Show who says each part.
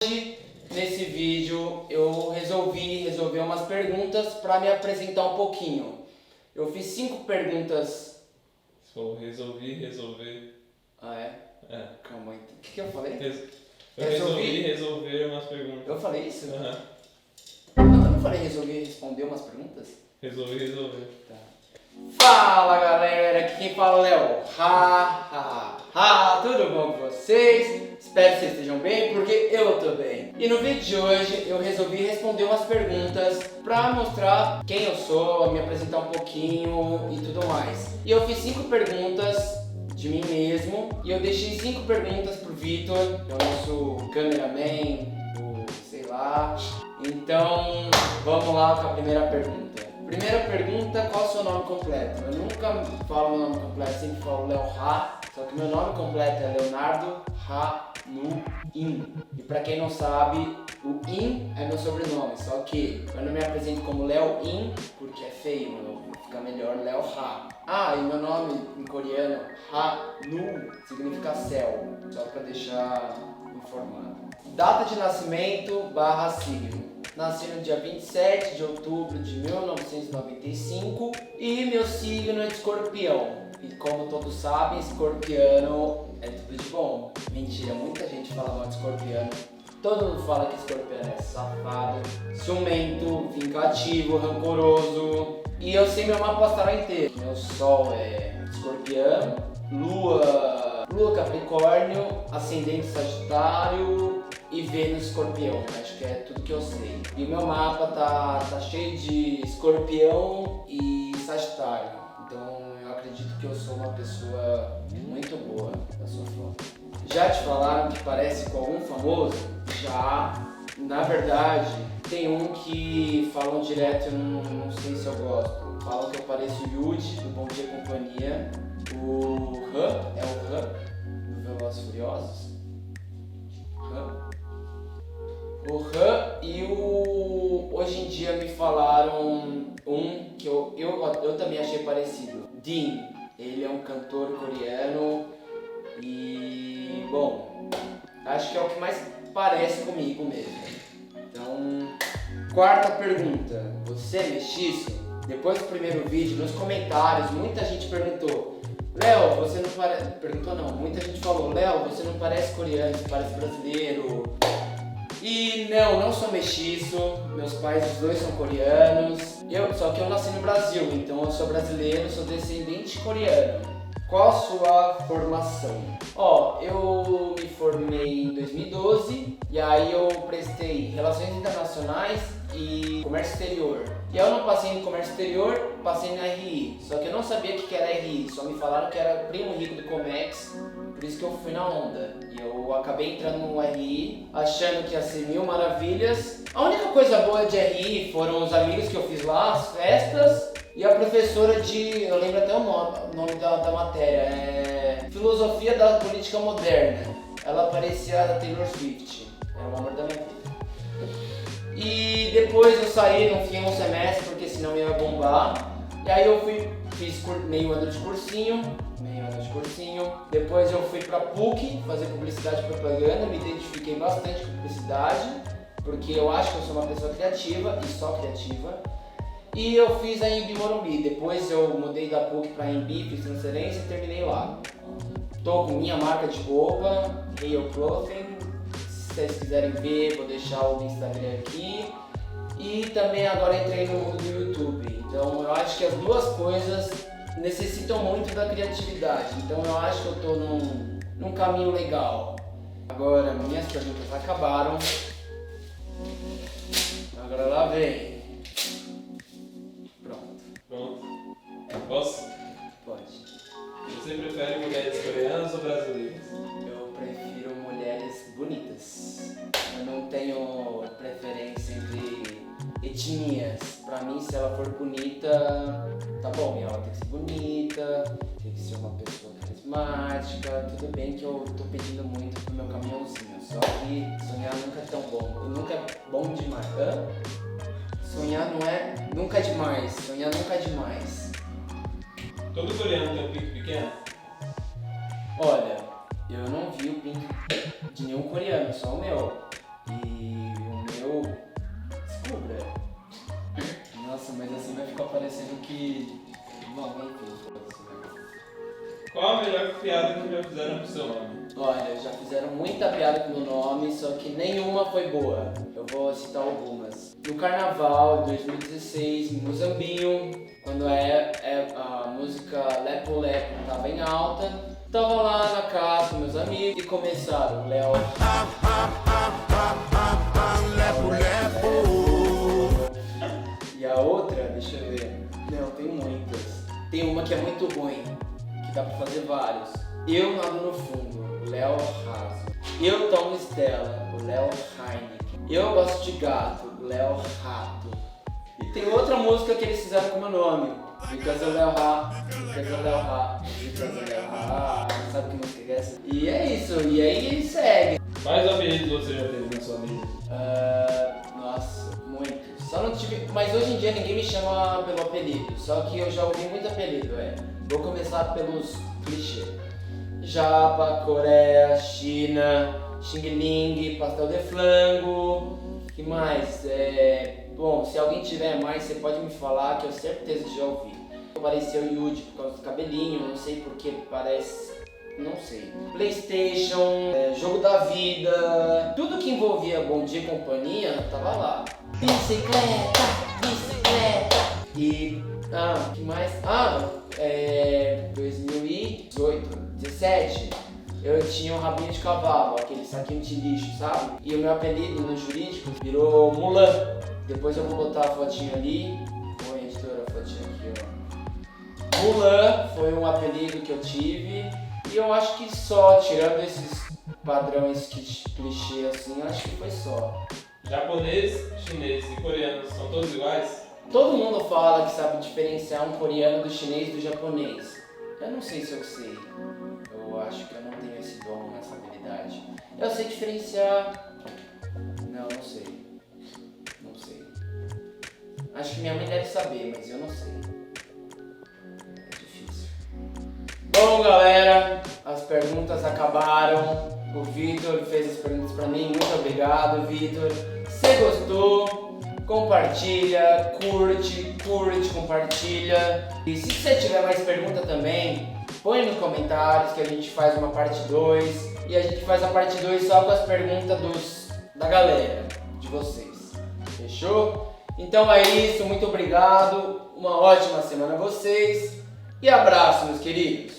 Speaker 1: Hoje, nesse vídeo, eu resolvi resolver umas perguntas para me apresentar um pouquinho. Eu fiz 5 perguntas.
Speaker 2: Você falou resolver.
Speaker 1: Ah, é?
Speaker 2: É.
Speaker 1: Calma aí. O que eu falei?
Speaker 2: Eu resolvi resolver umas perguntas.
Speaker 1: Eu falei isso?
Speaker 2: Aham.
Speaker 1: Eu não falei resolver responder umas perguntas?
Speaker 2: Resolver.
Speaker 1: Tá. Fala galera, aqui quem fala é o Léo. Tudo bom com vocês? Espero que vocês estejam bem, porque eu tô bem. E no vídeo de hoje eu resolvi responder umas perguntas pra mostrar quem eu sou, me apresentar um pouquinho e tudo mais. E eu fiz 5 perguntas de mim mesmo e eu deixei 5 perguntas pro Vitor, que é o nosso cameraman, sei lá. Então vamos lá com a primeira pergunta. Primeira pergunta, qual é o seu nome completo? Eu nunca falo meu nome completo, sempre falo Léo Ra, só que meu nome completo é Leonardo Ra-Nu-In. E pra quem não sabe, o In é meu sobrenome, só que eu não me apresento como Léo In, porque é feio, fica melhor Léo Ra. Ah, e meu nome em coreano, Ha-Nu, significa céu, só pra deixar informado. Data de nascimento / signo. Nasci no dia 27 de outubro de 1995 e meu signo é de escorpião. E como todos sabem, escorpiano é tudo de bom. Mentira, muita gente fala mal de escorpiano. Todo mundo fala que escorpiano é safado, ciumento, vingativo, rancoroso. E eu sei meu mapa astral inteiro. Meu sol é escorpiano, lua capricórnio, ascendente sagitário e Vênus escorpião. Acho que é tudo que eu sei. E o meu mapa tá cheio de escorpião e sagitário. Então eu acredito que eu sou uma pessoa muito boa. Eu sou fã. Já te falaram que parece com algum famoso? Já. Na verdade, tem um que falam direto, eu não sei se eu gosto. Falam que eu pareço o Yuji, do Bom Dia e Companhia. O Han, é o Han, do Velozes e Furiosos. O Han e o... Hoje em dia me falaram um que eu também achei parecido. Dean, ele é um cantor coreano e... Bom, acho que é o que mais parece comigo mesmo. Então, quarta pergunta. Você é mestiço? Depois do primeiro vídeo, nos comentários, muita gente perguntou: Léo, você não parece... Perguntou não, muita gente falou: Léo, você não parece coreano, você parece brasileiro. E não sou mestiço, meus pais os dois são coreanos, só que eu nasci no Brasil, então eu sou brasileiro, sou descendente coreano. Qual a sua formação? Eu me formei em 2012 e aí eu prestei Relações Internacionais e Comércio Exterior. E eu não passei no Comércio Exterior, passei na RI, só que eu não sabia o que era RI, só me falaram que era primo rico do Comex, por isso que eu fui na onda. E eu acabei entrando no RI, achando que ia ser mil maravilhas. A única coisa boa de RI foram os amigos que eu fiz lá, as festas, e a professora de... eu lembro até o nome da matéria, é Filosofia da Política Moderna. Ela parecia a Taylor Swift, era o amor da minha vida. E depois eu saí, não fiquei um semestre, porque senão ia bombar. E aí eu fiz meio ano de cursinho. Depois eu fui pra PUC fazer publicidade e propaganda, me identifiquei bastante com publicidade, porque eu acho que eu sou uma pessoa criativa e só criativa. E eu fiz a Embi Morumbi, depois eu mudei da PUC pra Embi, fiz transferência e terminei lá. Tô com minha marca de roupa, Real Clothing, se vocês quiserem ver, vou deixar o Instagram aqui. E também agora entrei no mundo do YouTube, então eu acho que as duas coisas necessitam muito da criatividade, então eu acho que eu tô num caminho legal. Agora minhas perguntas acabaram, agora lá vem.
Speaker 2: Pronto. Posso?
Speaker 1: Pode.
Speaker 2: Você prefere mulheres coreanas ou brasileiras?
Speaker 1: Eu prefiro mulheres bonitas. Eu não tenho preferência entre etnias. Pra mim, se ela for bonita, tá bom. Ela tem que ser bonita, tem que ser uma pessoa carismática. Tudo bem que eu tô pedindo muito pro meu caminhãozinho. Só que sonhar nunca é tão bom. Nunca é bom demais. Sonhar não é... Nunca é demais. Sonhar nunca é demais.
Speaker 2: Todo coreano tem um pinto pequeno?
Speaker 1: Olha, eu não vi o pinto de nenhum coreano, só o meu.
Speaker 2: a melhor piada que já fizeram com o seu nome?
Speaker 1: Olha, já fizeram muita piada com o meu nome, só que nenhuma foi boa. Eu vou citar algumas. No carnaval de 2016, em Muzambinho, quando a música Lepo Lepo tava em alta, tava lá na casa com meus amigos e começaram Léo. Lepo Lepo. E a outra, deixa eu ver. Não, tem muitas. Tem uma que é muito ruim, que dá pra fazer vários. Eu nado no fundo, o Léo Raso. Eu tomo Stella, o Léo Heineken. Eu gosto de gato, o Léo Rato. E tem outra música que eles fizeram com o meu nome. Because o Léo Rato, because o Léo Rato, because o Léo Rato. Sabe que música é essa? E é isso, e aí segue.
Speaker 2: Quais apelidos você já teve na sua vida?
Speaker 1: Nossa, muitos. Só não tive. Mas hoje em dia ninguém me chama pelo apelido. Só que eu já ouvi muito apelido, Vou começar pelos clichês. Japa, Coreia, China, Xing Ling, pastel de flango. Que mais? Bom, se alguém tiver mais, você pode me falar que eu certeza que já ouvi. Apareceu Yuji por causa do cabelinho, não sei porque parece. Não sei. PlayStation, jogo da vida, tudo que envolvia Bom Dia e Companhia tava lá. Bicicleta, bicicleta. E. Que mais? 2018, 17, eu tinha um rabinho de cavalo, aquele saquinho de lixo, sabe? E o meu apelido no jurídico virou Mulan. Depois eu vou botar a fotinha ali. Põe, editora, a fotinha aqui, ó. Mulan foi um apelido que eu tive. E eu acho que só, tirando esses padrões clichê assim, acho que foi só.
Speaker 2: Japonês, chinês e coreano são todos iguais?
Speaker 1: Todo mundo fala que sabe diferenciar um coreano do chinês do japonês. Eu não sei se eu sei. Eu acho que eu não tenho esse dom, essa habilidade. Eu sei diferenciar. Não sei. Não sei. Acho que minha mãe deve saber, mas eu não sei. É difícil. Bom, galera, as perguntas acabaram. O Vitor fez as perguntas pra mim. Muito obrigado, Vitor. Se gostou, compartilha, curte, compartilha. E se você tiver mais pergunta também, põe nos comentários que a gente faz uma parte 2. E a gente faz a parte 2 só com as perguntas da galera, de vocês. Fechou? Então é isso, muito obrigado. Uma ótima semana a vocês. E abraço, meus queridos.